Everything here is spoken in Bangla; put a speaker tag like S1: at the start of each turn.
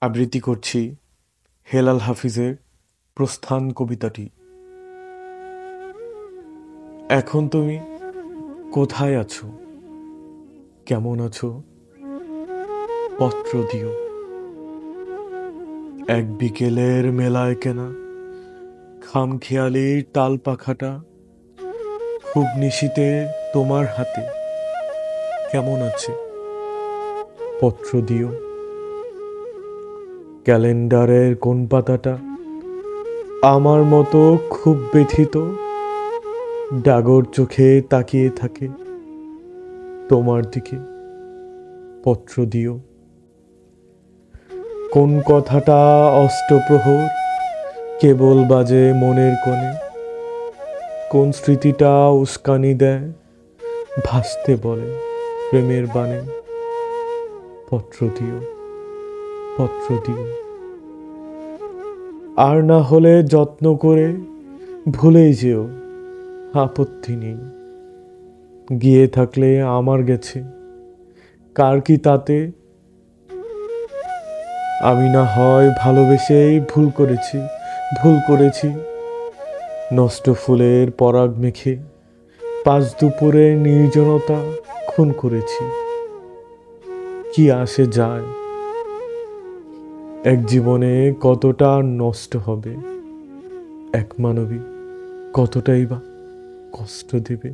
S1: আবৃত্তি করছি হেলাল হাফিজের প্রস্থান কবিতাটি। এখন তুমি কোথায় আছো, কেমন আছো, পত্র দিও। এক বিকেলের মেলায় কেনা খামখেয়ালির তাল পাখাটা খুব নিশীতে তোমার হাতে কেমন আছে, পত্র দিও। ক্যালেন্ডারের কোন পাতাটা আমার মতো খুব ব্যথিত ডাগর চোখে তাকিয়ে থাকে তোমার দিকে, পত্র দিও। কোন কথাটা অষ্টপ্রহর কেবল বাজে মনের কোণে, কোন স্মৃতিটা উস্কানি দেয় ভাসতে বলে প্রেমের বাণে, পত্র দিও, পত্র দিও। আর না হলে যত্ন করে ভুলেই যেও, আপত্তি নেই। গিয়ে থাকলে আমার গেছে, কার কি তাতে। আমি না হয় ভালোবেসেই ভুল করেছি। নষ্ট ফুলের পরাগ মেখে পাঁচ দুপুরে নির্জনতা খুন করেছি। কি আসে যায়, এক জীবনে কতটা নষ্ট হবে, এক মানবী কতটাই বা কষ্ট দেবে।